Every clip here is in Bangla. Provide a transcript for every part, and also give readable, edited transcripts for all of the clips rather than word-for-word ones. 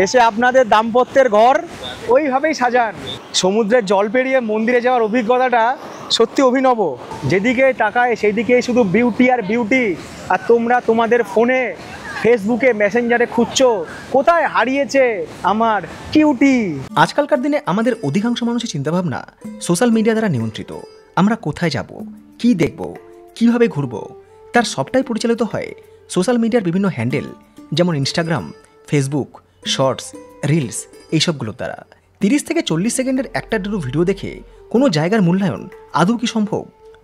এসে আপনাদের দাম্পত্যের ঘর ওইভাবেই সাজান। সমুদ্রের জল পেরিয়ে মন্দিরে যাওয়ার অভিজ্ঞতাটা সত্যি অভিনব। যেদিকে তাকায় সেই দিকেই শুধু বিউটি আর বিউটি, আর তোমরা তোমাদের ফোনে ফেসবুকে মেসেঞ্জারে খুঁজছো কোথায় হারিয়েছে আমার কিউটি। আজকালকার দিনে আমাদের অধিকাংশ মানুষের চিন্তাভাবনা সোশ্যাল মিডিয়া দ্বারা নিয়ন্ত্রিত। আমরা কোথায় যাব, কি দেখব, কিভাবে ঘুরব, তার সবটাই পরিচালিত হয় সোশ্যাল মিডিয়ার বিভিন্ন হ্যান্ডেল, যেমন ইনস্টাগ্রাম, ফেসবুক, শর্টস, রিলস, এইসবগুলোর দ্বারা। 30 থেকে 40 সেকেন্ডের একটা দুটো ভিডিও দেখে কোনো জায়গার মূল্যায়ন আদৌ কি সম্ভব?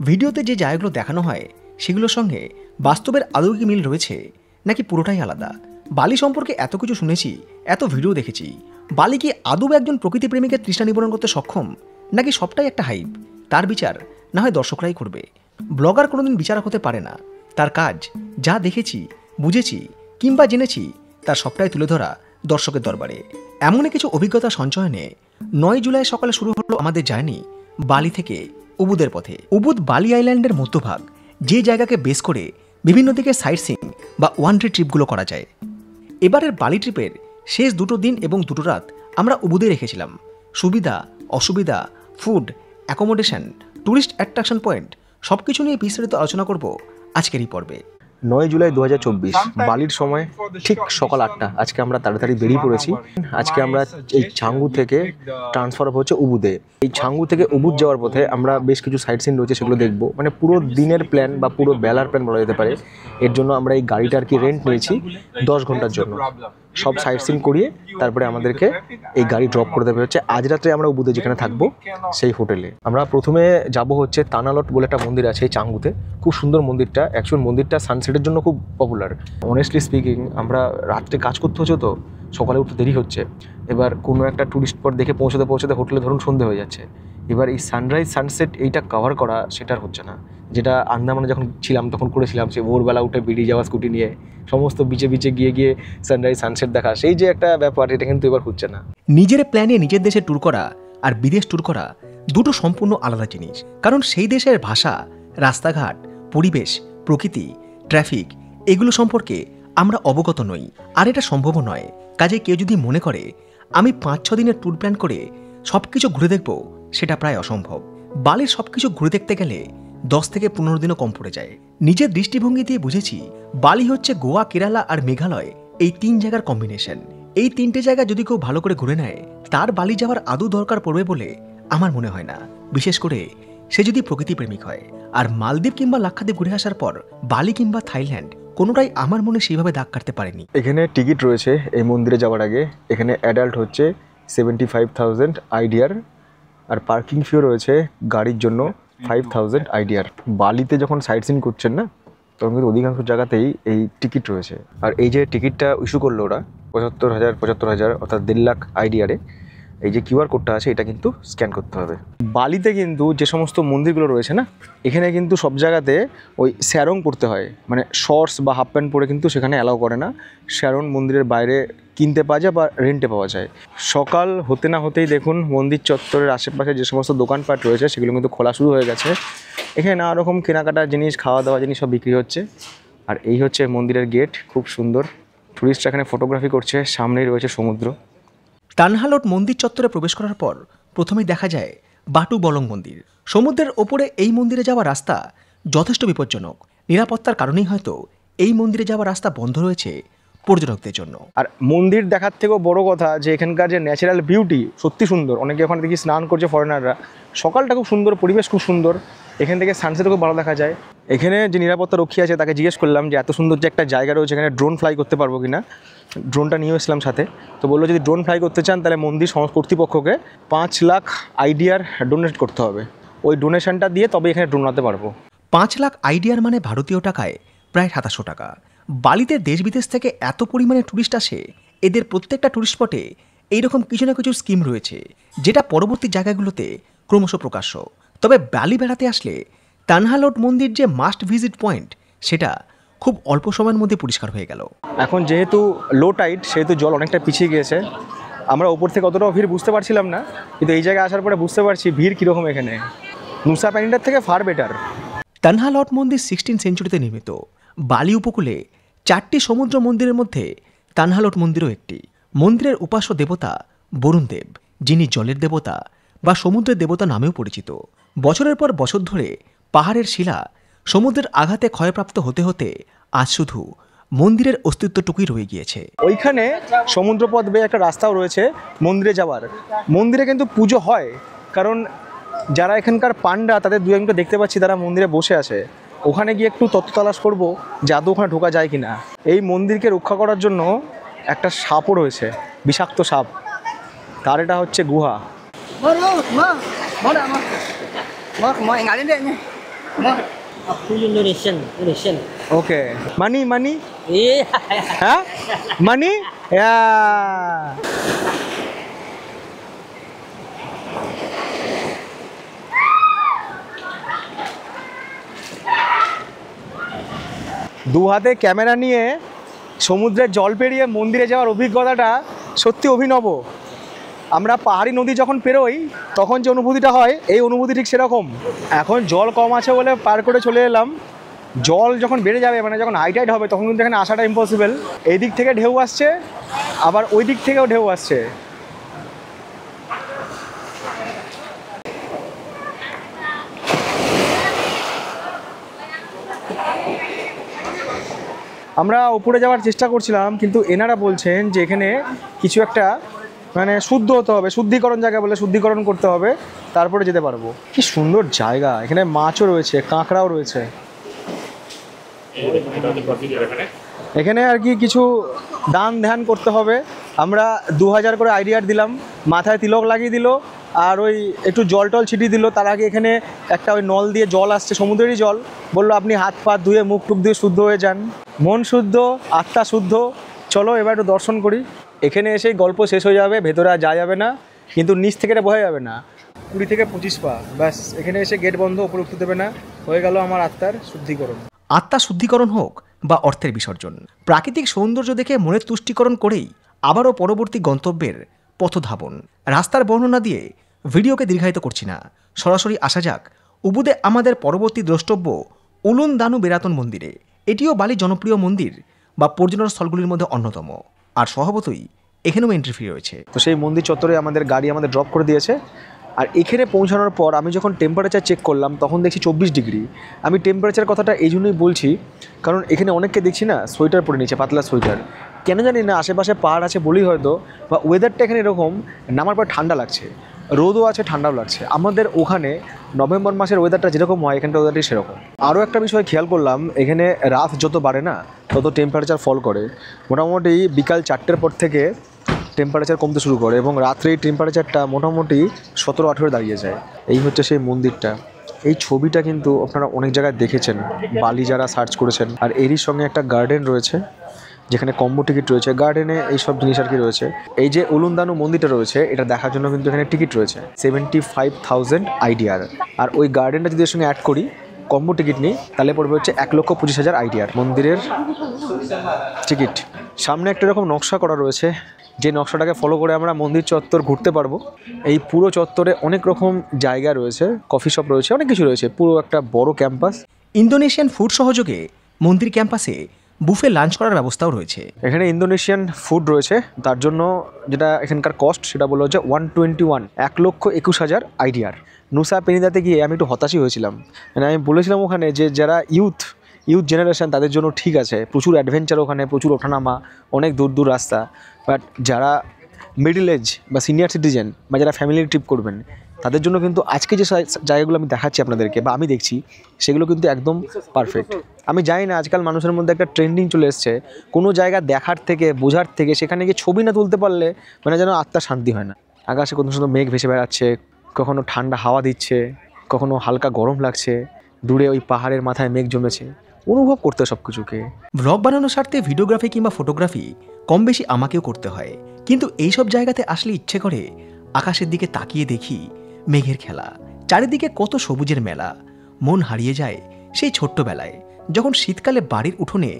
ভিডিওতে যে জায়গাগুলো দেখানো হয় সেগুলোর সঙ্গে বাস্তবের আদৌ কি মিল রয়েছে, নাকি পুরোটাই আলাদা? বালি সম্পর্কে এত কিছু শুনেছি, এত ভিডিও দেখেছি, বালি কি আদৌ একজন প্রকৃতি প্রেমিকের তৃষ্ণা নিবারণ করতে সক্ষম, নাকি সবটাই একটা হাইপ? তার বিচার না হয় দর্শকরাই করবে। ব্লগার কোনোদিন বিচারক হতে পারে না। তার কাজ যা দেখেছি, বুঝেছি কিংবা জেনেছি তার সবটাই তুলে ধরা দর্শকের দরবারে। এমনই কিছু অভিজ্ঞতা সঞ্চয়নে 9 জুলাই সকালে শুরু হলো আমাদের জার্নি বালি থেকে উবুদের পথে। উবুদ বালি আইল্যান্ডের মধ্যভাগ, যে জায়গাকে বেস করে বিভিন্ন দিকে সাইট সিইং বা ওয়ান ডে ট্রিপগুলো করা যায়। এবারের বালি ট্রিপের শেষ 2 দিন এবং 2 রাত আমরা উবুদে রেখেছিলাম। সুবিধা, অসুবিধা, food, accommodation, tourist attraction point সবকিছু নিয়ে বিস্তারিত আলোচনা করব আজকের এই পর্বে। 9 জুলাই 2024 বালির সময় ঠিক সকাল 8টা। আজকে আমরা তাড়াতাড়ি বেরিয়ে পড়েছি। আজকে আমরা এই ছাঙ্গু থেকে ট্রান্সফার হচ্ছে উবুদে। এই ছাঙ্গু থেকে উবুদ যাওয়ার পথে আমরা বেশ কিছু সাইট সিন রয়েছে, সেগুলো দেখবো। মানে পুরো দিনের প্ল্যান বা পুরো বেলার প্ল্যান বলা যেতে পারে। এর জন্য আমরা এই গাড়িটা আর কি রেন্ট নিয়েছি 10 ঘন্টার জন্য। সব সাইট সিন করিয়ে তারপরে আমাদেরকে এই গাড়ি ড্রপ করে দেবে হচ্ছে আজ রাত্রে আমরা উবুদে যেখানে থাকবো সেই হোটেলে। আমরা প্রথমে যাব হচ্ছে তানালট বলে একটা মন্দির আছে এই চাঙ্গুতে। খুব সুন্দর মন্দিরটা। অ্যাকচুয়ালি মন্দিরটা সানসেটের জন্য খুব পপুলার। অনেস্টলি স্পিকিং, আমরা রাত্রে কাজ করতে হচ্ছে, তো সকালে উঠতে দেরি হচ্ছে। এবার কোনো একটা টুরিস্ট স্পট দেখে পৌঁছতে হোটেলে ধরুন সন্ধে হয়ে যাচ্ছে। এবার এই সানরাইজ সানসেট এইটা কভার করা সেটা আর হচ্ছে না, যেটা আন্দামানে যখন ছিলাম তখন করেছিলাম। সে ভোরবেলা উঠে বেরিয়ে যাওয়া স্কুটি নিয়ে সমস্ত বিচে গিয়ে সানরাইজ সানসেট দেখা, সেই যে একটা ব্যাপার, এটা কিন্তু এবার হচ্ছে না। নিজের প্ল্যানে নিজের দেশে ট্যুর করা আর বিদেশ ট্যুর করা দুটো সম্পূর্ণ আলাদা জিনিস। কারণ সেই দেশের ভাষা, রাস্তাঘাট, পরিবেশ, প্রকৃতি, ট্রাফিক এগুলো সম্পর্কে আমরা অবগত নই, আর এটা সম্ভবও নয়। কাজে কেউ যদি মনে করে আমি 5-6 দিনের ট্যুর প্ল্যান করে সব কিছু ঘুরে দেখব, সেটা প্রায় অসম্ভব। বালির সব কিছু ঘুরে দেখতে গেলে 10 থেকে 15 দিনও কম পড়ে যায়। নিজের দৃষ্টিভঙ্গি দিয়ে বুঝেছি বালি হচ্ছে গোয়া, কেরালা আর মেঘালয়, এই 3 জায়গার কম্বিনেশন। এই 3টে জায়গা যদি কেউ ভালো করে ঘুরে নেয়, তার বালি যাওয়ার আদৌ দরকার পড়বে বলে আমার মনে হয় না। বিশেষ করে সে যদি প্রকৃতি প্রেমিক হয়। আর মালদ্বীপ কিংবা লাক্ষাদ্বীপ ঘুরে আসার পর বালি কিংবা থাইল্যান্ড কোনোটাই আমার মনে সেইভাবে দাগ কাটতে পারেনি। এখানে টিকিট রয়েছে এই মন্দিরে যাওয়ার আগে। এখানে অ্যাডাল্ট হচ্ছে 75,000 আইডিয়ার, আর পার্কিং ফিও রয়েছে গাড়ির জন্য 5,000 আইডিয়ার। বালিতে যখন সাইট সিন করছেন না, তখন কিন্তু অধিকাংশ জায়গাতেই এই টিকিট রয়েছে। আর এই যে টিকিটটা ইস্যু করলো ওরা 75,000 অর্থাৎ 1.5 লাখ আইডিয়ারে, এই যে কিউআর কোডটা আছে এটা কিন্তু স্ক্যান করতে হবে। বালিতে কিন্তু যে সমস্ত মন্দিরগুলো রয়েছে না, এখানে কিন্তু সব জায়গাতে ওই স্যারং পরতে হয়। মানে শর্টস বা হাফ প্যান্ট পরে কিন্তু সেখানে অ্যালাউ করে না। স্যারং মন্দিরের বাইরে কিনতে পাওয়া যায় বা রেন্টে পাওয়া যায়। সকাল হতে না হতেই দেখুন মন্দির চত্বরের আশেপাশে যে সমস্ত দোকানপাট রয়েছে সেগুলো কিন্তু খোলা শুরু হয়ে গেছে। এখানে নানা রকম কেনাকাটা জিনিস, খাওয়া দাওয়া জিনিস সব বিক্রি হচ্ছে। আর এই হচ্ছে মন্দিরের গেট, খুব সুন্দর। টুরিস্টরা এখানে ফটোগ্রাফি করছে, সামনেই রয়েছে সমুদ্র। তানহালট মন্দির চত্বরে প্রবেশ করার পর প্রথমেই দেখা যায় বাটু বলং মন্দির। সমুদ্রের ওপরে এই মন্দিরে যাওয়ার রাস্তা যথেষ্ট বিপজ্জনক। নিরাপত্তার কারণেই হয়তো এই মন্দিরে যাওয়ার রাস্তা বন্ধ রয়েছে পর্যটকদের জন্য। আর মন্দির দেখার থেকেও বড় কথা যে এখানকার যে ন্যাচারাল বিউটি সত্যি সুন্দর। অনেকে ওখানে দেখি স্নান করছে ফরেনাররা। সকালটা খুব সুন্দর, পরিবেশ খুব সুন্দর। এখান থেকে সানসেটও খুব ভালো দেখা যায়। এখানে যে নিরাপত্তা রক্ষী আছে তাকে জিজ্ঞেস করলাম যে এত সুন্দর যে একটা জায়গা রয়েছে, এখানে ড্রোন ফ্লাই করতে পারবো কিনা। ড্রোনটা নিয়ে এসলাম সাথে। তো বললো যদি ড্রোন ফ্লাই করতে চান তাহলে মন্দির কর্তৃপক্ষকে 5 লাখ আইডিয়ার ডোনেট করতে হবে। ওই ডোনেশনটা দিয়ে তবে এখানে ড্রোন উড়াতে পারবো। 5 লাখ আইডিয়ার মানে ভারতীয় টাকায় প্রায় 2700 টাকা। বালিতে দেশ বিদেশ থেকে এত পরিমাণে টুরিস্ট আসে, এদের প্রত্যেকটা টুরিস্ট স্পটে এইরকম কিছু না কিছু স্কিম রয়েছে, যেটা পরবর্তী জায়গাগুলোতে ক্রমশ প্রকাশ্য। তবে বালি বেড়াতে আসলে তানহালট মন্দির যে মাস্ট ভিজিট পয়েন্ট, সেটা খুব অল্প সময়ের মধ্যে পরিষ্কার হয়ে গেল। এখন যেহেতু লো টাইড, সেহেতু জল অনেকটা পিছিয়ে গিয়েছে। আমরা ওপর থেকে অতটাও ভিড় বুঝতে পারছিলাম না, কিন্তু এই জায়গায় আসার পরে বুঝতে পারছি ভিড় কীরকম এখানে। নুসা প্যানিটার থেকে ফার বেটার। তানহালট মন্দির 16 সেঞ্চুরিতে নির্মিত। বালি উপকূলে 4টি সমুদ্র মন্দিরের মধ্যে তানহালট মন্দিরও একটি। মন্দিরের উপাস্য দেবতা বরুণ দেব, যিনি জলের দেবতা বা সমুদ্রের দেবতা নামেও পরিচিত। বছরের পর বছর ধরে পাহাড়ের শিলা সমুদ্রের আঘাতে ক্ষয়প্রাপ্ত হতে হতে আজ শুধু মন্দিরের অস্তিত্বটুকুই রয়ে গিয়েছে। ওইখানে সমুদ্রপথ বেয়ে একটা রাস্তাও রয়েছে মন্দিরে যাওয়ার। মন্দিরে কিন্তু পুজো হয়, কারণ যারা এখানকার পান্ডা তাদের দু একজনকে দেখতে পাচ্ছি তারা মন্দিরে বসে আছে। ওখানে গিয়ে একটু তত্ত্ব তালাশ করবো যে আদৌ ওখানে ঢোকা যায় কিনা। এই মন্দিরকে রক্ষা করার জন্য একটা সাপও রয়েছে, বিষাক্ত সাপ, তার এটা হচ্ছে গুহা। ওকে, মানি হ্যাঁ, মানি। দু হাতে ক্যামেরা নিয়ে সমুদ্রের জল পেরিয়ে মন্দিরে যাওয়ার অভিজ্ঞতাটা সত্যি অভিনব। আমরা পাহাড়ি নদী যখন পেরোই তখন যে অনুভূতিটা হয়, এই অনুভূতি ঠিক সেরকম। এখন জল কম আছে বলে পার করে চলে এলাম। জল যখন বেড়ে যাবে, মানে যখন হাই টাইড হবে, তখন কিন্তু এখানে আসাটা ইম্পসিবল। এই দিক থেকে ঢেউ আসছে, আবার ওই দিক থেকেও ঢেউ আসছে। আমরা উপরে যাওয়ার চেষ্টা করছিলাম, কিন্তু এনারা বলছেন যে এখানে কিছু একটা মানে শুদ্ধ হতে হবে, শুদ্ধিকরণ জায়গা বলে শুদ্ধিকরণ করতে হবে, তারপরে যেতে পারবো। কি সুন্দর জায়গা, এখানে মাছও রয়েছে, কাঁকড়াও রয়েছে। এখানে আর কি কিছু দান ধ্যান করতে হবে। আমরা 2000 করে আইডিয়ার দিলাম, মাথায় তিলক লাগিয়ে দিল, আর ওই একটু জল টল ছিটিয়ে দিল। তার আগে এখানে একটা ওই নল দিয়ে জল আসছে, সমুদ্রেরই জল, বললো আপনি হাত পা ধুয়ে মুখ টুক দিয়ে শুদ্ধ হয়ে যান, মন শুদ্ধ আত্মা শুদ্ধ। চলো এবার একটু দর্শন করি। এখানে এসেই গল্প শেষ হয়ে যাবে, ভেতরে আর যাওয়া যাবে না, কিন্তু নিচ থেকে এটা বোঝা যাবে না। 20 থেকে 25 পা, ব্যাস। এখানে এসে গেট বন্ধ, উপরে উঠতে দেবে না। হয়ে গেল আমার আত্মার শুদ্ধিকরণ। আত্মা শুদ্ধিকরণ হোক বা অর্থের বিসর্জন, প্রাকৃতিক সৌন্দর্য দেখে মনের তুষ্টিকরণ করেই আবারও পরবর্তী গন্তব্যের পথধাবন। রাস্তার বর্ণনা দিয়ে ভিডিওকে দীর্ঘায়িত করছি না, সরাসরি আসা যাক উবুদে আমাদের পরবর্তী দ্রষ্টব্য উলুন দানু বেরাতন মন্দিরে। এটিও বালির জনপ্রিয় মন্দির বা পর্যটন স্থলগুলির মধ্যে অন্যতম, আর স্বভাবতই এখানেও এন্ট্রি ফি রয়েছে। তো সেই মন্দির চত্বরে আমাদের গাড়ি আমাদের ড্রপ করে দিয়েছে। আর এখানে পৌঁছানোর পর আমি যখন টেম্পারেচার চেক করলাম তখন দেখছি 24 ডিগ্রি। আমি টেম্পারেচার কথাটা এই জন্যই বলছি, কারণ এখানে অনেককে দেখছি না সোয়েটার পরে নিচ্ছে, পাতলা সোয়েটার। কেন জানি না, আশেপাশে পাহাড় আছে বলেই হয়তো, বা ওয়েদারটা এখানে এরকম, নামার পর ঠান্ডা লাগছে, রোদও আছে, ঠান্ডাও লাগছে। আমাদের ওখানে নভেম্বর মাসের ওয়েদারটা যেরকম হয়, এখানটা ওয়েদারটি সেরকম। আরও একটা বিষয় খেয়াল করলাম, এখানে রাত যত বাড়ে না তত টেম্পারেচার ফল করে। মোটামুটি বিকাল 4টের পর থেকে টেম্পারেচার কমতে শুরু করে এবং রাত্রে এই টেম্পারেচারটা মোটামুটি 17-18 দাঁড়িয়ে যায়। এই হচ্ছে সেই মন্দিরটা। এই ছবিটা কিন্তু আপনারা অনেক জায়গায় দেখেছেন, বালি যারা সার্চ করেছেন। আর এরই সঙ্গে একটা গার্ডেন রয়েছে যেখানে কম্বো টিকিট রয়েছে। গার্ডেনে এইসব জিনিস আর কি রয়েছে। এই যে উলুনদানু মন্দিরটা রয়েছে, এটা দেখার জন্য কিন্তু এখানে টিকিট রয়েছে 75,000 আইডিয়ার। আর ওই গার্ডেনটা যদি এর সঙ্গে অ্যাড করি, কম্বো টিকিট নিই, তাহলে পড়বে হচ্ছে 1,25,000 আইডিয়ার মন্দিরের টিকিট। সামনে একটা এরকম নকশা করা রয়েছে, যে নকশাটাকে ফলো করে আমরা মন্দির চত্বর ঘুরতে পারবো। এই পুরো চত্বরে অনেক রকম জায়গা রয়েছে, কফি শপ রয়েছে, অনেক কিছু রয়েছে, পুরো একটা বড় ক্যাম্পাস। ইন্দোনেশিয়ান ফুড সহযোগে মন্দির ক্যাম্পাসে বুফে লাঞ্চ করার ব্যবস্থাও রয়েছে। এখানে ইন্দোনেশিয়ান ফুড রয়েছে, তার জন্য যেটা এখানকার কস্ট সেটা বলা হচ্ছে 1,21,00,000 আইডিয়ার। নুসা পেনিদাতে গিয়ে আমি একটু হতাশই হয়েছিলাম। মানে আমি বলেছিলাম ওখানে যে যারা ইউথ জেনারেশন তাদের জন্য ঠিক আছে, প্রচুর অ্যাডভেঞ্চার ওখানে, প্রচুর ওঠানামা, অনেক দূর দূর রাস্তা। বাট যারা মিডল এজ বা সিনিয়র সিটিজেন বা যারা ফ্যামিলি ট্রিপ করবেন, তাদের জন্য কিন্তু আজকে যে জায়গাগুলো আমি দেখাচ্ছি আপনাদেরকে বা আমি দেখছি, সেগুলো কিন্তু একদম পারফেক্ট। আমি জানি না, আজকাল মানুষের মধ্যে একটা ট্রেন্ডিং চলে এসছে, কোনো জায়গা দেখার থেকে, বোঝার থেকে, সেখানে গিয়ে ছবি না তুলতে পারলে মানে যেন আত্মার শান্তি হয় না। আকাশে কত সুন্দর মেঘ ভেসে বেড়াচ্ছে, কখনো ঠান্ডা হাওয়া দিচ্ছে, কখনো হালকা গরম লাগছে, দূরে ওই পাহাড়ের মাথায় মেঘ জমেছে, অনুভব করতে সব কিছুকে। ব্লগ বানানোর স্বার্থে ভিডিওগ্রাফি কিংবা ফটোগ্রাফি কম বেশি আমাকেও করতে হয়, কিন্তু এইসব জায়গাতে আসলে ইচ্ছে করে আকাশের দিকে তাকিয়ে দেখি মেঘের খেলা, চারিদিকে কত সবুজের মেলা। মন হারিয়ে যায় সেই ছোট্টবেলায়, যখন শীতকালে বাড়ির উঠোনে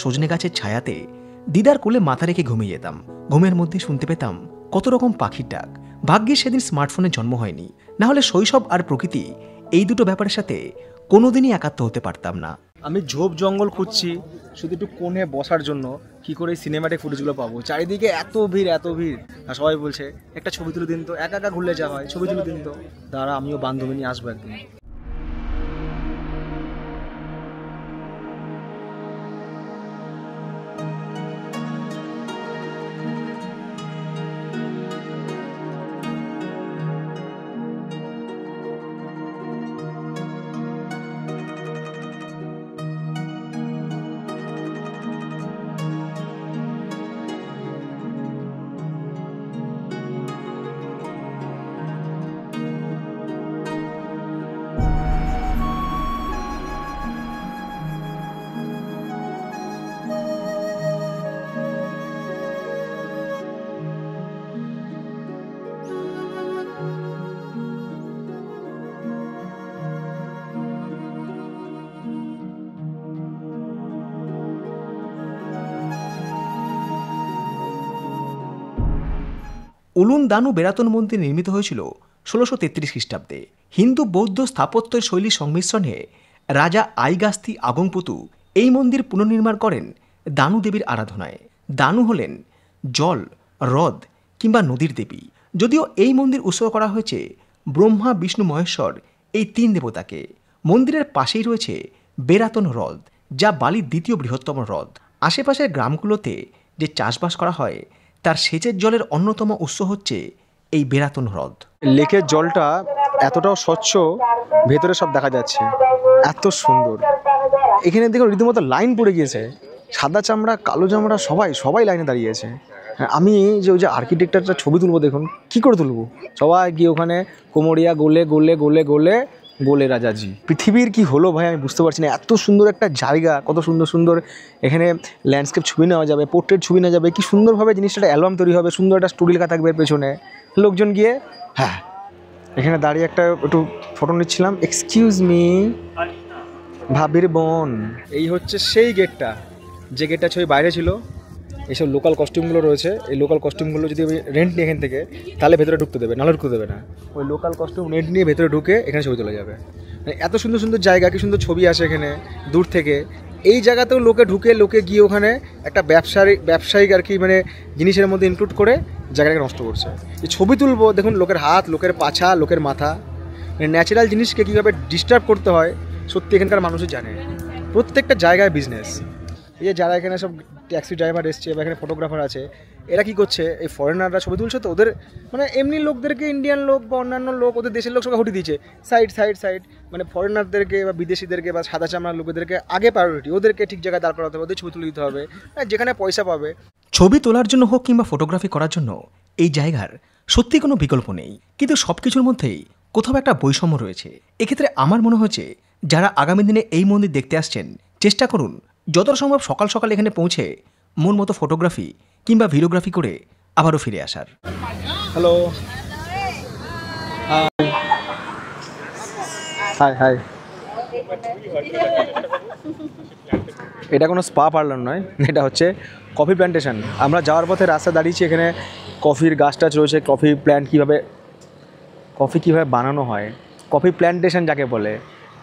সজনে গাছের ছায়াতে দিদার কোলে মাথা রেখে ঘুমিয়ে যেতাম। ঘুমের মধ্যে শুনতে পেতাম কত রকম পাখির ডাক। ভাগ্যিস সেদিন স্মার্টফোনের জন্ম হয়নি, না হলে শৈশব আর প্রকৃতি এই দুটো ব্যাপারের সাথে কোনোদিনই একাত্ম হতে পারতাম না। আমি ঝোপ জঙ্গল খুঁজছি শুধু একটু কোণে বসার জন্য, কি করে সিনেমাটিক ফুটেজগুলো পাবো। চারিদিকে এত ভিড় এত ভিড়, আর সবাই বলছে একটা ছবি তুলে দিন তো, একা একা ঘুরলে যা হয়, ছবি তুলে দিন তো। দাঁড়া, আমিও বান্ধবী নিয়ে আসবো একদিন। উলুন দানু বেরাতন মন্দির নির্মিত হয়েছিল 1633 খ্রিস্টাব্দে। হিন্দু বৌদ্ধ স্থাপত্যের শৈলীর সংমিশ্রণে রাজা আইগাস্তি আগমপুতু এই মন্দির পুনর্নির্মাণ করেন দানু দেবীর আরাধনায়। দানু হলেন জল, হ্রদ কিংবা নদীর দেবী। যদিও এই মন্দির উৎসর্গ করা হয়েছে ব্রহ্মা, বিষ্ণু, মহেশ্বর এই 3 দেবতাকে। মন্দিরের পাশেই রয়েছে বেরাতন হ্রদ, যা বালির দ্বিতীয় বৃহত্তম হ্রদ। আশেপাশের গ্রামগুলোতে যে চাষবাস করা হয় তার সেচের জলের অন্যতম উৎস হচ্ছে এই বেরাতন হ্রদ। লেকের জলটা এতটাও স্বচ্ছ, ভেতরে সব দেখা যাচ্ছে, এত সুন্দর। এখানে দেখুন রীতিমতো লাইন পড়ে গিয়েছে, সাদা চামড়া কালো চামড়া সবাই লাইনে দাঁড়িয়েছে। হ্যাঁ, আমি যে ওই যে আর্কিটেকচারটা ছবি তুলবো, দেখুন কি করে তুলবো, সবাই গিয়ে ওখানে কোমরিয়া গোলে গোলে গোলে গোলে গোলে রাজাজি। পৃথিবীর কি হলো ভাই আমি বুঝতে পারছি না। এত সুন্দর একটা জায়গা, কত সুন্দর সুন্দর এখানে ল্যান্ডস্কেপ ছবি নেওয়া যাবে, পোর্ট্রেট ছবি নেওয়া যাবে, কি সুন্দরভাবে জিনিসটা একটা অ্যালবাম তৈরি হবে, সুন্দর একটা স্টুডিও লেখা থাকবে পেছনে, লোকজন গিয়ে হ্যাঁ এখানে দাঁড়িয়ে একটা একটু ফটো নিচ্ছিলাম। এক্সকিউজ মি ভাবির বোন। এই হচ্ছে সেই গেটটা, যে গেটটা ছবি বাইরে ছিল। এইসব লোকাল কস্টিউমগুলো রয়েছে, এই লোকাল কস্টিউমগুলো যদি আমি রেন্ট নিই এখান থেকে, তাহলে ভেতরে ঢুকতে দেবে, নাহলে ঢুকতে দেবে না। ওই লোকাল কস্টিউম রেন্ট নিয়ে ভেতরে ঢুকে এখানে ছবি তোলা যাবে। মানে এত সুন্দর সুন্দর জায়গা, কি সুন্দর ছবি আসে এখানে দূর থেকে। এই জায়গাতেও লোকে গিয়ে ওখানে একটা ব্যবসায়িক আর কি মানে জিনিসের মধ্যে ইনক্লুড করে জায়গাটাকে নষ্ট করছে। এই ছবি তুলবো, দেখুন লোকের হাত, লোকের পাছা, লোকের মাথা, মানে ন্যাচারাল জিনিসকে কীভাবে ডিস্টার্ব করতে হয় সত্যি এখানকার মানুষই জানে। প্রত্যেকটা জায়গায় বিজনেস। এই যে যারা এখানে সব ট্যাক্সি ড্রাইভার এসছে বা এখানে ফটোগ্রাফার আছে, এরা কি করছে, এই ফরেনাররা ছবি তুলছে তো ওদের মানে এমনি লোকদেরকে, ইন্ডিয়ান লোক বা অন্যান্য লোক, ওদের দেশের লোক সবাই হটি দিচ্ছে সাইড, মানে ফরেনারদেরকে বা বিদেশিদেরকে বা সাদা চামড়ার লোকেদেরকে আগে প্রায়োরিটি, ওদেরকে ঠিক জায়গায় দাঁড় করাতে হবে, ওদের ছবি তুলে দিতে হবে, যেখানে পয়সা পাবে। ছবি তোলার জন্য হোক কিংবা ফটোগ্রাফি করার জন্য এই জায়গার সত্যি কোনো বিকল্প নেই, কিন্তু সব কিছুর মধ্যেই কোথাও একটা বৈষম্য রয়েছে। এক্ষেত্রে আমার মনে হচ্ছে যারা আগামী দিনে এই মন্দির দেখতে আসছেন, চেষ্টা করুন যতটা সম্ভব সকাল সকাল এখানে পৌঁছে মন মতো ফটোগ্রাফি কিংবা ভিডিওগ্রাফি করে আবারও ফিরে আসার। Hello, hi. এটা কোনো স্পা পার্লার নয়, এটা হচ্ছে কফি প্ল্যান্টেশন। আমরা যাওয়ার পথে রাস্তা দাঁড়িয়েছি, এখানে কফির গাছ টাছ রয়েছে, কফি প্ল্যান্ট কফি কীভাবে বানানো হয়, কফি প্ল্যান্টেশন যাকে বলে,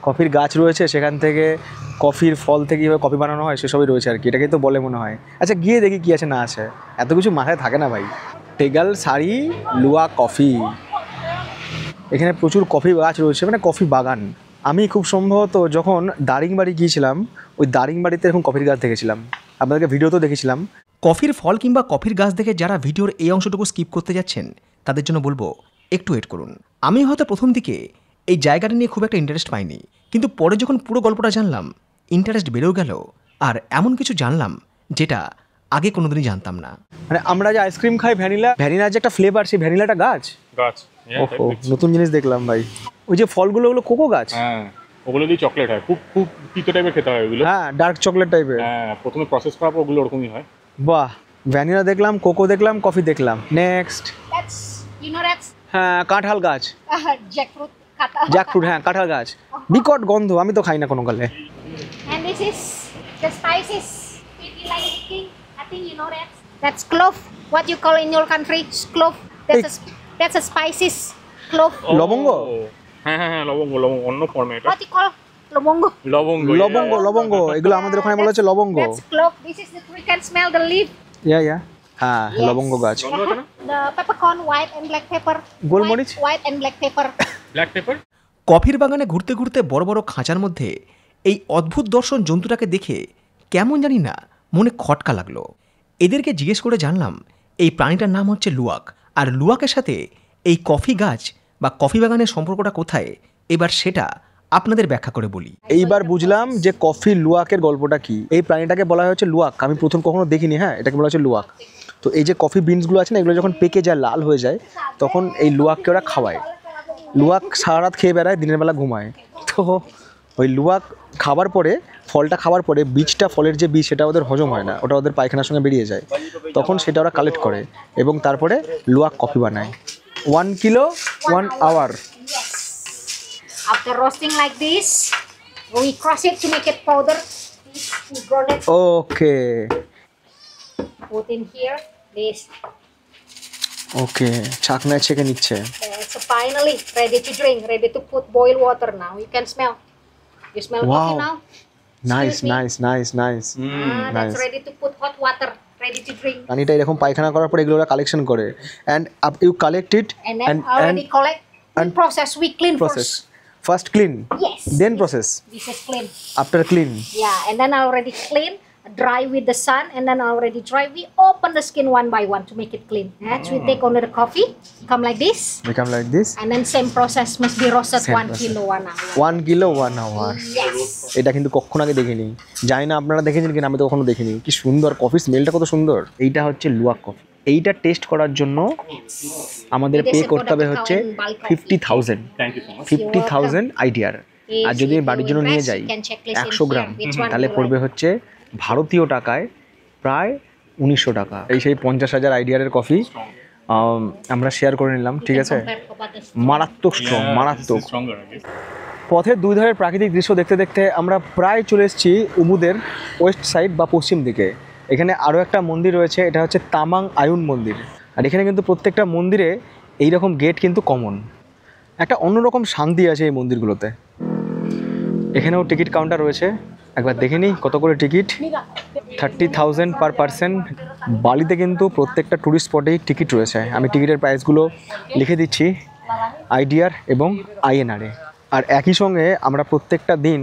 কফির গাছ রয়েছে, সেখান থেকে কফির ফল থেকে কীভাবে কফি বানানো হয় সেসবই রয়েছে আর কি। এটাকেই তো বলে মনে হয়। আচ্ছা গিয়ে দেখি কী আছে না আছে, এত কিছু মাথায় থাকে না ভাই। টেগাল সারি লুয়া কফি, এখানে প্রচুর কফি গাছ রয়েছে, মানে কফি বাগান। আমি খুব সম্ভবত যখন দারিংবাড়ি গিয়েছিলাম, ওই দারিংবাড়িতে এরকম কফির গাছ দেখেছিলাম, আপনাদেরকে ভিডিওতেও দেখেছিলাম। কফির ফল কিংবা কফির গাছ দেখে যারা ভিডিওর এই অংশটুকু স্কিপ করতে যাচ্ছেন তাদের জন্য বলবো একটু ওয়েট করুন। আমি হয়তো প্রথম দিকে এই জায়গাটা নিয়ে খুব একটা ইন্টারেস্ট পাইনি, কিন্তু পরে যখন পুরো গল্পটা জানলাম ইন্টারেস্ট বেড়েও গেল, আর এমন কিছু জানলাম যেটা আগে কোনোদিনই জানতাম না। মানে আমরা যে আইসক্রিম খাই ভ্যানিলার যে একটা ফ্লেভার, সেই ভ্যানিলাটা গাছ। ওহো, নতুন জিনিস দেখলাম ভাই। ওই যে ফলগুলো, ওগুলো কোকো গাছ। হ্যাঁ, ওগুলো দিয়ে চকলেট হয়, খুব খুব তিতো টাইপের খেতে হয় ওগুলো। হ্যাঁ, ডার্ক চকলেট টাইপের। হ্যাঁ, প্রথমে প্রসেস করার পর ওগুলো ওরকমই হয়। বাহ, ভ্যানিলা দেখলাম, কোকো দেখলাম, কফি দেখলাম। নেক্সট, হ্যাঁ কাঁঠাল গাছ, জ্যাকফ্রুট, হ্যাঁ কাঁঠাল গাছ। বিকট গন্ধ, আমি তো খাই না কোনো কালে। And this is the spices. If you like cooking, I think you know that. That's clove. What you call in your country, clove. That's a spices. Clove. লবঙ্গ? হ্যাঁ, লবঙ্গ অন্য ফর্মে এটা। What you call lomongo. লবঙ্গ লবঙ্গ লবঙ্গ এগুলো আমাদের ওখানে বলা হচ্ছে লবঙ্গ। That's clove. This is the we can smell the leaf. ইয়া হ্যাঁ Yes. লবঙ্গ গাছ। The peppercorn, white and black pepper. গোলমরিচ? White and black pepper. Black pepper. কফির বাগানে ঘুরতে ঘুরতে বড় বড় খাঁচার মধ্যে এই অদ্ভুত দর্শন জন্তুটাকে দেখে কেমন জানি না মনে খটকা লাগলো। এদেরকে জিজ্ঞেস করে জানলাম এই প্রাণীটার নাম হচ্ছে লুয়াক, আর লুয়াকের সাথে এই কফি গাছ বা কফি বাগানের সম্পর্কটা কোথায়, এবার সেটা আপনাদের ব্যাখ্যা করে বলি। এইবার বুঝলাম যে কফি লুয়াকের গল্পটা কি। এই প্রাণীটাকে বলা হচ্ছে লুয়াক, আমি প্রথম কখনো দেখিনি। হ্যাঁ, এটাকে বলা হচ্ছে লুয়াক। তো এই যে কফি বিনসগুলো আছে না, এগুলো যখন পেকে যায়, লাল হয়ে যায়, তখন এই লুয়াককে ওরা খাওয়ায়। লুয়াক সারা রাত খেয়ে বেড়ায়, দিনের বেলা ঘুমায়। তো ওই লুয়াক খাবার পরে, ফলটা খাওয়ার পরে বীজটা, ফলের যে বীজ, সেটা ওদের হজম হয় না, ওটা ওদের পায়খানার সঙ্গে বেরিয়ে যায়। তখন সেটা ওরা কালেক্ট করে এবং তারপরে লুয়াক কফি বানায়। 1 kilo 1 hour. Yes. After roasting like this, we crush it to make it powder. This we ground it. Okay Put in here. This. ওকে, ছাকনায় ছেঁকে নিচ্ছে। So finally ready to drink. Ready to put boil water now. You can smell. You smell coffee Wow. now? Nice Excuse me. Nice nice nice. That's nice. ready to put hot water. Ready to drink. পানিটা এরকম পায়খানা করার পরে এগুলো ওরা কালেকশন করে, and you collect it And then already collect. and Process. We clean process. first. First clean, Yes. Then process, This is clean. After clean. Yeah, and then already clean, dry with the sun, and then already dry. We open the skin one by one to make it clean. Next, we take only the coffee, come like this, become like this. and then same process must be roasted Same 1 kilo 1 hour. 1 kilo 1 hour. Yes. এটা কিন্তু কখনো আগে দেখিনি, জানি না আপনারা দেখেছেন কিনা, আমি তো কখনো দেখিনি। কি সুন্দর কফি, স্মেলটা কত সুন্দর। এইটা হচ্ছে লুয়াক কফি। এইটা টেস্ট করার জন্য আমাদের পে করতে হবে হচ্ছে 50,000 থ্যাংক ইউ সো মাচ। 50,000 আইডিয়ার। আর যদি আমি বাড়ির জন্য নিয়ে যাই 100 গ্রাম, তাহলে পড়বে হচ্ছে ভারতীয় টাকায় প্রায় 1900 টাকা। এই সেই 50,000 আইডিয়ারের কফি আমরা শেয়ার করে নিলাম, ঠিক আছে। মারাত্মক স্ট্রং, মারাত্মক। Stronger I guess. পথের দুই ধারের প্রাকৃতিক দৃশ্য দেখতে দেখতে আমরা প্রায় চলে এসেছি উবুদের ওয়েস্ট সাইড বা পশ্চিম দিকে। এখানে আরও একটা মন্দির রয়েছে, এটা হচ্ছে তামাং আয়ুন মন্দির। আর এখানে কিন্তু প্রত্যেকটা মন্দিরে এইরকম গেট কিন্তু কমন। একটা অন্যরকম শান্তি আছে এই মন্দিরগুলোতে। এখানেও টিকিট কাউন্টার রয়েছে, একবার দেখে নিই কত করে টিকিট। 30,000 per person. বালিতে কিন্তু প্রত্যেকটা ট্যুরিস্ট স্পটেই টিকিট রয়েছে। আমি টিকিটের প্রাইসগুলো লিখে দিচ্ছি আইডিআর এবং আইএনআরে। আর একই সঙ্গে আমরা প্রত্যেকটা দিন,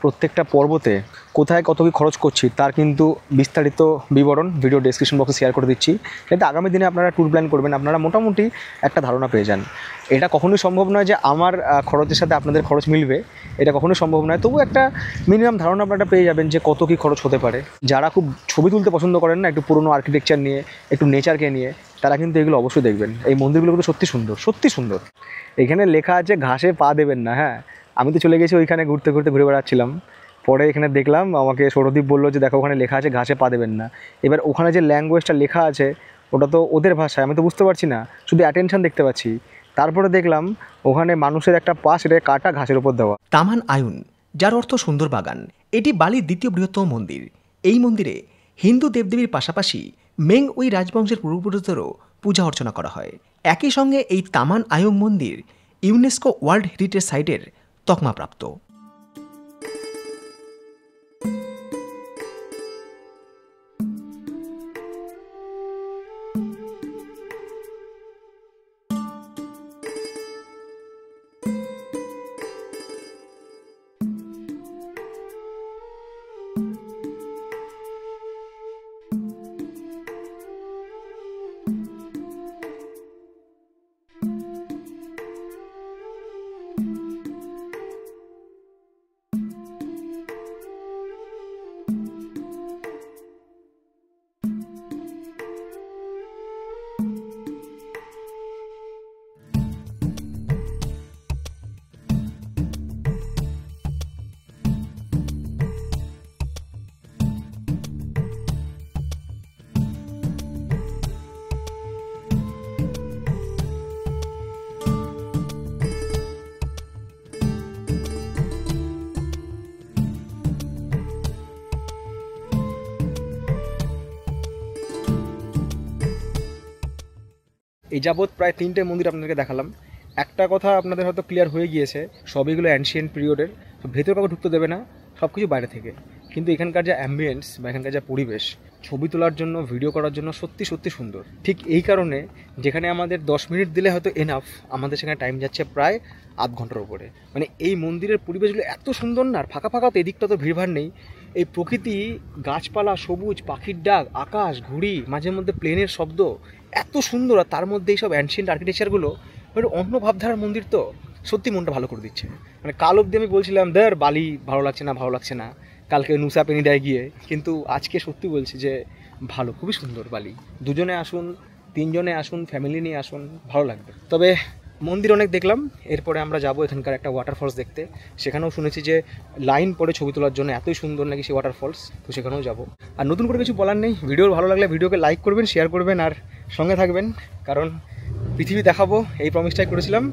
প্রত্যেকটা পর্বতে কোথায় কত কী খরচ করছি তার কিন্তু বিস্তারিত বিবরণ ভিডিও ডেসক্রিপশন বক্সে শেয়ার করে দিচ্ছি, যাতে আগামী দিনে আপনারা ট্যুর প্ল্যান করবেন আপনারা মোটামুটি একটা ধারণা পেয়ে যান। এটা কখনোই সম্ভব নয় যে আমার খরচের সাথে আপনাদের খরচ মিলবে, এটা কখনোই সম্ভব নয়। তবু একটা মিনিমাম ধারণা আপনারা পেয়ে যাবেন যে কত কী খরচ হতে পারে। যারা খুব ছবি তুলতে পছন্দ করেন না, একটু পুরনো আর্কিটেকচার নিয়ে, একটু নেচারকে নিয়ে, তারা কিন্তু এগুলো অবশ্যই দেখবেন। এই মন্দিরগুলো কিন্তু সত্যি সুন্দর, সত্যি সুন্দর। এখানে লেখা আছে ঘাসে পা দেবেন না। হ্যাঁ, আমি তো চলে গেছি ওইখানে ঘুরে বেড়াচ্ছিলাম, পরে এখানে দেখলাম, আমাকে সৌরদীপ বললো যে দেখো ওখানে লেখা আছে ঘাসে পা দেবেন না। এবার ওখানে যে ল্যাঙ্গুয়েজটা লেখা আছে ওটা তো ওদের ভাষায়, আমি তো বুঝতে পারছি না, শুধু অ্যাটেনশন দেখতে পাচ্ছি। তারপরে দেখলাম ওখানে মানুষের একটা পা, সেটাকে কাটা ঘাসের উপর দেওয়া। তামান আয়ুন, যার অর্থ সুন্দর বাগান, এটি বালির দ্বিতীয় বৃহত্তম মন্দির। এই মন্দিরে হিন্দু দেবদেবীর পাশাপাশি মেং ওই রাজবংশের পূর্বপুরুষদেরও পূজা অর্চনা করা হয়। একই সঙ্গে এই তামান আয়ুং মন্দির ইউনেস্কো ওয়ার্ল্ড হেরিটেজ সাইটের তকমাপ্রাপ্ত। এই যাবৎ প্রায় 3টে মন্দির আপনাদেরকে দেখালাম। একটা কথা আপনাদের হয়তো ক্লিয়ার হয়ে গিয়েছে, সবইগুলো অ্যানশিয়েন্ট পিরিয়ডের, ভেতরে কাউকে ঢুকতে দেবে না, সব কিছু বাইরে থেকে। কিন্তু এখানকার যা অ্যাম্বিয়েন্স বা এখানকার যা পরিবেশ, ছবি তোলার জন্য, ভিডিও করার জন্য সত্যি সত্যি সুন্দর। ঠিক এই কারণে যেখানে আমাদের 10 মিনিট দিলে হয়তো এনাফ, আমাদের সেখানে টাইম যাচ্ছে প্রায় আধ ঘন্টার উপরে। মানে এই মন্দিরের পরিবেশগুলো এত সুন্দর না, আর ফাঁকা ফাঁকা তো, এদিকটা তো ভিড়ভাড় নেই। এই প্রকৃতি, গাছপালা, সবুজ, পাখির ডাক, আকাশ, ঘুড়ি, মাঝে মধ্যে প্লেনের শব্দ, এত সুন্দর। আর তার মধ্যে এইসব অ্যানশিয়েন্ট আর্কিটেকচারগুলো, মানে অন্য ভাবধারার মন্দির তো সত্যি মনটা ভালো করে দিচ্ছে। মানে কাল অবধি আমি বলছিলাম বালি ভালো লাগছে না, কালকে নুসা পেনিডায় গিয়ে, কিন্তু আজকে সত্যি বলছি যে ভালো, খুবই সুন্দর বালি। দুজনে আসুন, 3 জনে আসুন, ফ্যামিলি নিয়ে আসুন, ভালো লাগবে। তবে মন্দির অনেক দেখলাম, এরপরে আমরা যাব এখানকার একটা ওয়াটারফলস দেখতে। সেখানেও শুনেছি যে লাইন পড়ে ছবি তোলার জন্য, এতই সুন্দর নাকি সেই ওয়াটারফলস, তো সেখানেও যাব। আর নতুন করে কিছু বলার নেই, ভিডিও ভালো লাগলে ভিডিওকে লাইক করবেন, শেয়ার করবেন, আর সঙ্গে থাকবেন, কারণ পৃথিবী দেখাবো এই প্রমিসটাই করেছিলাম,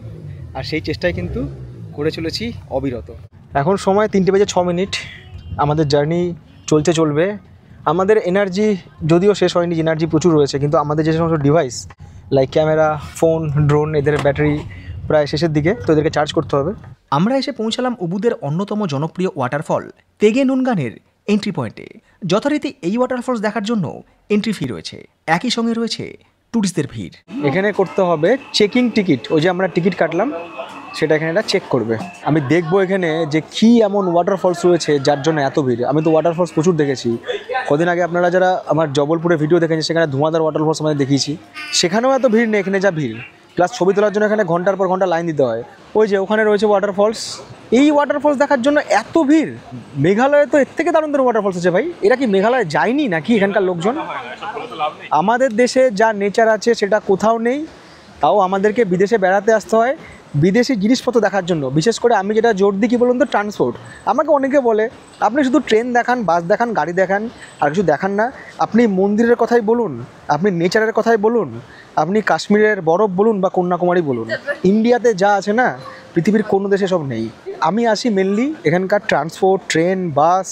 আর সেই চেষ্টায় কিন্তু করে চলেছি অবিরত। এখন সময় 3:06, আমাদের জার্নি চলবে। আমাদের এনার্জি যদিও শেষ হয়নি, এনার্জি প্রচুর রয়েছে, কিন্তু আমাদের যে সমস্ত device like camera, phone, drone, এদের ব্যাটারি প্রায় শেষের দিকে, তো এদেরকে চার্জ করতে হবে। আমরা এসে পৌঁছালাম উবুদের অন্যতম জনপ্রিয় ওয়াটারফল তেগে নুনগানের এন্ট্রি পয়েন্টে। যথারীতি এই ওয়াটারফলস দেখার জন্য এন্ট্রি ফি রয়েছে, একই সঙ্গে রয়েছে ট্যুরিস্টদের ভিড়। এখানে করতে হবে চেকিং টিকিট, ওই যে আমরা টিকিট কাটলাম সেটা এখানে এটা চেক করবে। আমি দেখবো এখানে যে কী এমন ওয়াটারফলস রয়েছে যার জন্য এত ভিড়। আমি তো ওয়াটারফলস প্রচুর দেখেছি, কদিন আগে আপনারা যারা আমার জবলপুরে ভিডিও দেখেছেন সেখানে ধোঁয়াধার ওয়াটারফলস আমাদের দেখিয়েছি, সেখানেও এত ভিড় নেই, এখানে যা ভিড়। প্লাস ছবি তোলার জন্য এখানে ঘন্টার পর ঘন্টা লাইন দিতে হয়। ওই যে ওখানে রয়েছে ওয়াটারফলস, এই ওয়াটারফলস দেখার জন্য এত ভিড়। মেঘালয়ে তো এর থেকে দারুণ দারুণ ওয়াটারফলস আছে ভাই, এরা কি মেঘালয়ে যায়নি নাকি এখানকার লোকজন? আমাদের দেশে যা নেচার আছে সেটা কোথাও নেই, তাও আমাদেরকে বিদেশে বেড়াতে আসতে হয় বিদেশি জিনিসপত্র দেখার জন্য। বিশেষ করে আমি যেটা জোর দিই, কী বলুন তো, ট্রান্সপোর্ট। আমাকে অনেকে বলে আপনি শুধু ট্রেন দেখান, বাস দেখান, গাড়ি দেখান, আর কিছু দেখান না। আপনি মন্দিরের কথাই বলুন, আপনি নেচারের কথাই বলুন, আপনি কাশ্মীরের বরফ বলুন বা কন্যাকুমারী বলুন, ইন্ডিয়াতে যা আছে না পৃথিবীর কোনো দেশে সব নেই। আমি আসি মেনলি এখানকার ট্রান্সপোর্ট, ট্রেন, বাস,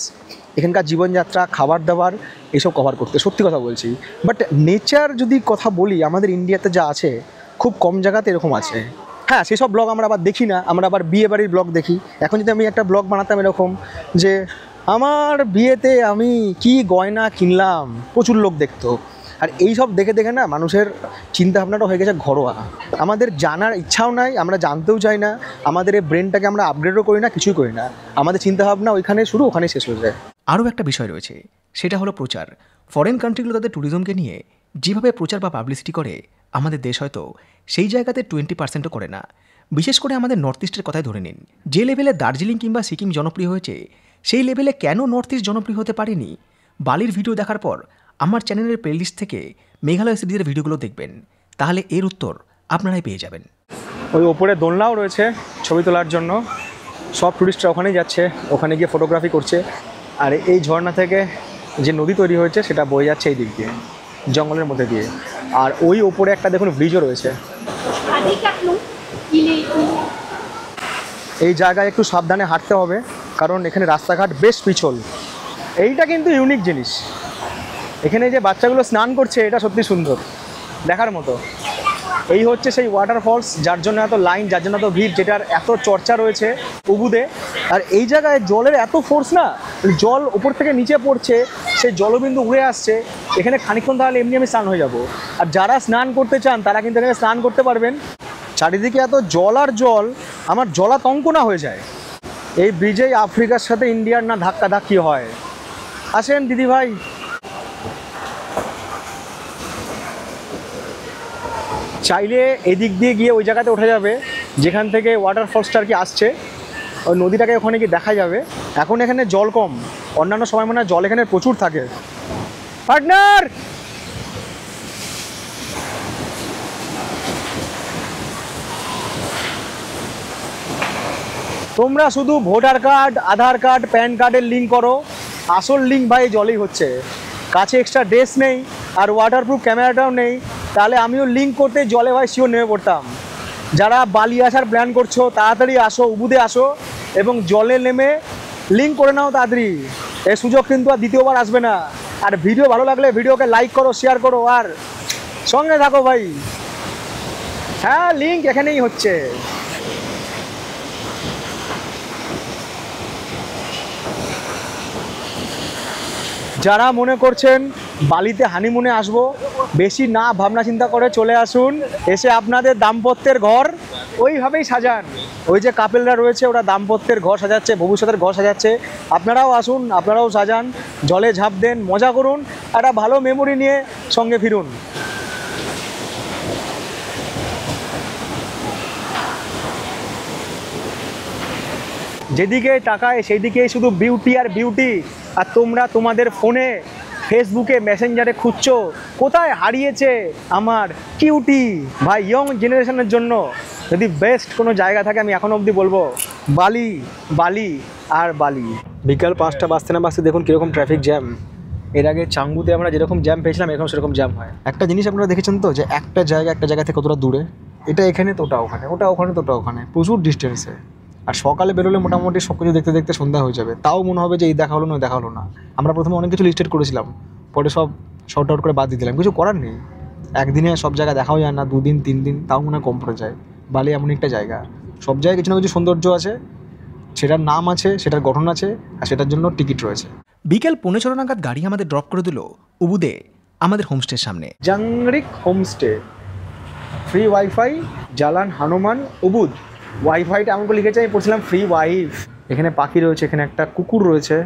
এখানকার জীবনযাত্রা, খাবার দাবার, এসব কভার করতে, সত্যি কথা বলছি। বাট নেচার যদি কথা বলি, আমাদের ইন্ডিয়াতে যা আছে খুব কম জায়গাতে এরকম আছে। হ্যাঁ, সেসব ব্লগ আমরা আবার দেখি না, আমরা আবার বিয়ে বাড়ির ব্লগ দেখি। এখন যদি আমি একটা ব্লগ বানাতাম এরকম যে আমার বিয়েতে আমি কি গয়না কিনলাম, প্রচুর লোক দেখতো। আর এই সব দেখে দেখে না মানুষের চিন্তাভাবনাটা হয়ে গেছে ঘরোয়া। আমাদের জানার ইচ্ছাও নাই, আমরা জানতেও চাই না, আমাদের এই ব্রেনটাকে আমরা আপগ্রেডও করি না, কিছুই করি না। আমাদের চিন্তাভাবনা ওইখানে শুরু, ওখানে শেষ হয়ে যায়। আরও একটা বিষয় রয়েছে, সেটা হলো প্রচার। ফরেন কান্ট্রিগুলো তাদের ট্যুরিজমকে নিয়ে যেভাবে প্রচার বা পাবলিসিটি করে, আমাদের দেশ হয়তো সেই জায়গাতে 20%ও করে না। বিশেষ করে আমাদের নর্থ ইস্টের কথাই ধরে নিন, যে লেভেলে দার্জিলিং কিংবা সিকিম জনপ্রিয় হয়েছে, সেই লেভেলে কেন নর্থ ইস্ট জনপ্রিয় হতে পারেনি? বালির ভিডিও দেখার পর আমার চ্যানেলের প্লেলিস্ট থেকে মেঘালয় সিরিজের ভিডিওগুলো দেখবেন, তাহলে এর উত্তর আপনারাই পেয়ে যাবেন। ওই ওপরে দোলনাও রয়েছে ছবি তোলার জন্য, সব টুরিস্টরা ওখানেই যাচ্ছে, ওখানে গিয়ে ফটোগ্রাফি করছে। আর এই ঝর্ণা থেকে যে নদী তৈরি হয়েছে সেটা বয়ে যাচ্ছে এই দিক দিয়ে, জঙ্গলের মধ্যে দিয়ে। আর ওই ওপরে একটা দেখুন ব্রিজও রয়েছে। এই জায়গায় একটু সাবধানে হাঁটতে হবে, কারণ এখানে রাস্তাঘাট বেশ পিছল। এইটা কিন্তু ইউনিক জিনিস, এখানে যে বাচ্চাগুলো স্নান করছে এটা সত্যি সুন্দর, দেখার মতো। এই হচ্ছে সেই ওয়াটারফলস যার জন্য এত লাইন, যার জন্য এত ভিড়, যেটার এত চর্চা রয়েছে উবুদে। আর এই জায়গায় জলের এত ফোর্স না, জল উপর থেকে নিচে পড়ছে, সেই জলবিন্দু উড়ে আসছে। এখানে খানিকক্ষণ তাহলে এমনি আমি স্নান হয়ে যাব। আর যারা স্নান করতে চান তারা কিন্তু এখানে স্নান করতে পারবেন। চারিদিকে এত জল আর জল, আমার জলাতঙ্ক না হয়ে যায়। এই ব্রিজেই আফ্রিকার সাথে ইন্ডিয়ার না ধাক্কাধাক্কি হয়। আসেন দিদি ভাই। চাইলে এদিক দিয়ে গিয়ে ওই জায়গাতে ওঠা যাবে যেখান থেকে ওয়াটারফলসটা আর কি আসছে, ওই নদীটাকে ওখানে গিয়ে দেখা যাবে। এখন এখানে জল কম, অন্যান্য সময় মনে হয় জল এখানে প্রচুর থাকে। পার্টনার, তোমরা শুধু ভোটার কার্ড, আধার কার্ড, প্যান কার্ডের লিঙ্ক করো, আসল লিঙ্ক ভাই জলেই হচ্ছে। কাছে এক্সট্রা ড্রেস নেই আর ওয়াটারপ্রুফ ক্যামেরাটাও নেই, তাহলে আমিও লিঙ্ক করতে জলে ভাই শিওর নেমে পড়তাম। যারা বালি আসার প্ল্যান করছো তাড়াতাড়ি আসো, উবুদে আসো এবং জলে নেমে লিঙ্ক করে নাও তাড়াতাড়ি। এই সুযোগ কিন্তু আর দ্বিতীয়বার আসবে না। আর ভিডিও ভালো লাগলে ভিডিওকে লাইক করো, শেয়ার করো, আর সঙ্গে থাকো ভাই। হ্যাঁ, লিঙ্ক এখানেই হচ্ছে। যারা মনে করছেন বালিতে হানিমুনে আসবো, বেশি না ভাবনা চিন্তা করে চলে আসুন, এসে আপনাদের দাম্পত্যের ঘর ওইভাবেই সাজান। ওই যে কাপেলরা রয়েছে ওরা দাম্পত্যের ঘর সাজাচ্ছে, ভবিষ্যতের ঘর সাজাচ্ছে, আপনারাও আসুন, আপনারাও সাজান, জলে ঝাঁপ দেন, মজা করুন, একটা ভালো মেমোরি নিয়ে সঙ্গে ফিরুন। যেদিকে তাকায় সেই দিকেই শুধু বিউটি আর বিউটি, আর তোমরা তোমাদের ফোনে, ফেসবুকে, মেসেঞ্জারে খুঁজছো কোথায় হারিয়েছে আমার কিউটি। ভাই, ইয়ং জেনারেশনের জন্য যদি বেস্ট কোনো জায়গা থাকে আমি এখনও অবধি বলবো বালি, বালি আর বালি। বিকাল 5টা বাজতে না বাজতে দেখুন কীরকম ট্রাফিক জ্যাম। এর আগে চাঙ্গুতে আমরা যেরকম জ্যাম পেয়েছিলাম এখন সেরকম জ্যাম হয়। একটা জিনিস আপনারা দেখেছেন তো, যে একটা জায়গা থেকে কতটা দূরে, এটা এখানে তো ওটা ওখানে, ওটা ওখানে তো ওটা ওখানে, প্রচুর ডিস্টেন্সে। আর সকালে বেরোলে মোটামুটি সব কিছু দেখতে দেখতে সন্ধ্যা হয়ে যাবে, তাও মনে হবে যে এই দেখা হলো না দেখা হলো না। আমরা প্রথমে অনেক কিছু লিস্টেড করেছিলাম, পরে সব শর্ট আউট করে বাদ দিয়ে দিলাম, কিছু করার নেই। একদিনে সব জায়গা দেখাও যায় না, 2 দিন 3 দিন তাও মনে হয় কম পড়ে যায়। বালি এমন একটা জায়গা, সব জায়গায় কিছু না কিছু সৌন্দর্য আছে, সেটার নাম আছে, সেটার গঠন আছে, আর সেটার জন্য টিকিট রয়েছে। বিকেল 6:45 নাগাদ গাড়ি আমাদের ড্রপ করে দিল উবুদে আমাদের হোমস্টের সামনে। Jangrik homestay, free wifi, Jalan Hanuman Ubud. ওয়াইফাইটা আমাকে লিখেছে, আমি পড়ছিলাম ফ্রি ওয়াইফ। এখানে পাখি রয়েছে, এখানে একটা কুকুর রয়েছে,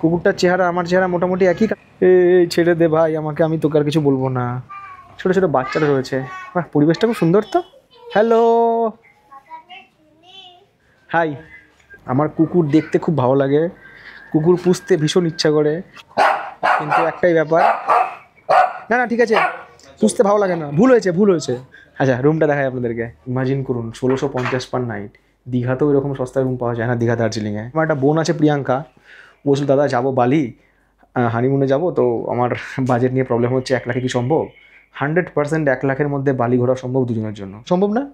কুকুরটার চেহারা আমার চেহারা মোটামুটি একই। এই ছেড়ে দে ভাই আমাকে, আমি তোকে আর কিছু বলবো না। ছোটো ছোটো বাচ্চারা রয়েছে, বাহ পরিবেশটা খুব সুন্দর তো। Hello, hi. আমার কুকুর দেখতে খুব ভালো লাগে, কুকুর পুষতে ভীষণ ইচ্ছা করে, কিন্তু একটাই ব্যাপার, না না ঠিক আছে পুষতে ভালো লাগে না, ভুল হয়েছে। আচ্ছা রুমটা দেখাই আপনাদেরকে। ইমাজিন করুন 1650 পার নাইট। দীঘাতেও এরকম সস্তায় রুম পাওয়া যায় না, দীঘা দার্জিলিংয়ে। আমার একটা বোন আছে প্রিয়াঙ্কা, বলছিল দাদা যাবো বালি, হানিমুনে যাবো, তো আমার বাজেট নিয়ে প্রবলেম হচ্ছে, 1 লাখে কি সম্ভব? 100% 1 লাখের মধ্যে বালি ঘোরা সম্ভব দুজনের জন্য, সম্ভব না?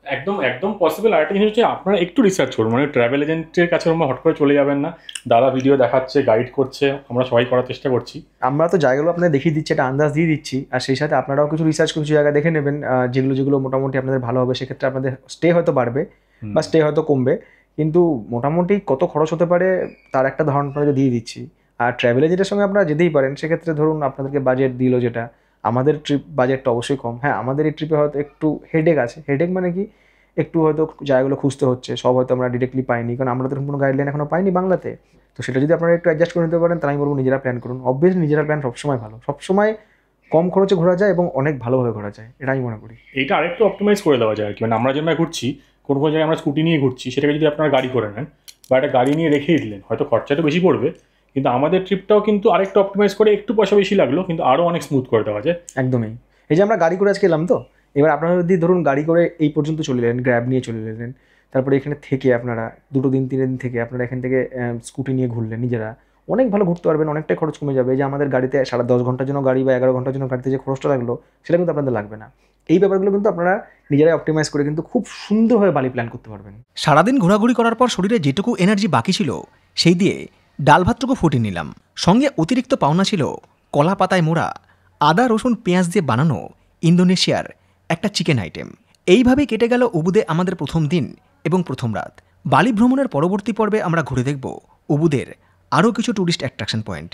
একদম একদম পসিবল। আর একটা জিনিস হচ্ছে আপনারা একটু রিসার্চ করুন, মানে ট্রাভেল এজেন্টের কাছে আমরা হট করে চলে যাবেন না। দাদা ভিডিও দেখাচ্ছে, গাইড করছে, আমরা সবাই করার চেষ্টা করছি। আমরা তো জায়গাগুলো আপনাদের দেখিয়ে দিচ্ছি, একটা আন্দাজ দিয়ে দিচ্ছি, আর সেই সাথে আপনারাও কিছু রিসার্চ কিছু জায়গা দেখে নেবেন, যেগুলো মোটামুটি আপনাদের ভালো হবে। সেক্ষেত্রে আপনাদের স্টে হয়তো বাড়বে বা স্টে হয়তো কমবে, কিন্তু মোটামুটি কত খরচ হতে পারে তার একটা ধারণা আপনাদের দিয়ে দিচ্ছি। আর ট্রাভেল এজেন্টের সঙ্গে আপনারা যেতেই পারেন, সেক্ষেত্রে ধরুন আপনাদেরকে বাজেট দিল যেটা, আমাদের ট্রিপ বাজেটটা অবশ্যই কম। হ্যাঁ, আমাদের এই ট্রিপে হয়তো একটু হেডেক আছে। হেডেক মানে কি, একটু হয়তো জায়গাগুলো খুঁজতে হচ্ছে, সব হয়তো আমরা ডিরেক্টলি পাইনি, কারণ আমরা তো কোনো গাইডলাইন এখনও পাইনি বাংলাতে। তো সেটা যদি আপনারা একটু অ্যাডজাস্ট করে নিতে পারেন, তাহলে আমি বলবো নিজেরা প্ল্যান করুন। অবভিয়াসলি নিজেরা প্ল্যান সবসময় ভালো, সবসময় কম খরচে ঘোরা যায় এবং অনেক ভালোভাবে ঘোরা যায়, এটা আমি মনে করি। এইটা আরেকটু অপটিমাইজ করে দেওয়া যায় আর কি। মানে আমরা যেমন ঘুরছি, কোনো জায়গায় আমরা স্কুটি নিয়ে ঘুরছি, সেটাকে যদি আপনারা গাড়ি করে নেন বা একটা গাড়ি নিয়ে রেখেই দিলেন, হয়তো খরচাটা বেশি পড়বে, কিন্তু আমাদের ট্রিপটাও কিন্তু আরেকটু অপটিমাইজ করে, একটু পয়সা বেশি লাগলো, কিন্তু আরও অনেক স্মুথ করে দেওয়া যায়। একদমই। এই যে আমরা গাড়ি করে আজকে এলাম, তো এবার আপনারা যদি ধরুন গাড়ি করে এই পর্যন্ত চলে এলেন, গ্র্যাব নিয়ে চলে এলেন, তারপরে এখানে থেকে আপনারা 2 দিন 3 দিন থেকে আপনারা এখান থেকে স্কুটি নিয়ে ঘুরলেন, নিজেরা অনেক ভালো ঘুরতে পারবেন, অনেকটাই খরচ কমে যাবে। এই যে আমাদের গাড়িতে 10.5 ঘন্টার জন্য গাড়ি বা 11 ঘন্টার জন্য গাড়িতে যে খরচটা লাগলো, সেটা কিন্তু আপনাদের লাগবে না। এই ব্যাপারগুলো কিন্তু আপনারা নিজেরাই অপটিমাইজ করে কিন্তু খুব সুন্দরভাবে বালি প্ল্যান করতে পারবেন। সারাদিন ঘোরাঘুরি করার পর শরীরে যেটুকু এনার্জি বাকি ছিল সেই দিয়ে ডাল ভাতটুকু ফুটিয়ে নিলাম। সঙ্গে অতিরিক্ত পাওনা ছিল কলা পাতায় মোড়া আদা রসুন পেঁয়াজ দিয়ে বানানো ইন্দোনেশিয়ার একটা চিকেন আইটেম। এইভাবেই কেটে গেল উবুদে আমাদের প্রথম দিন এবং প্রথম রাত। বালি ভ্রমণের পরবর্তী পর্বে আমরা ঘুরে দেখব উবুদের আরও কিছু ট্যুরিস্ট অ্যাট্রাকশন পয়েন্ট।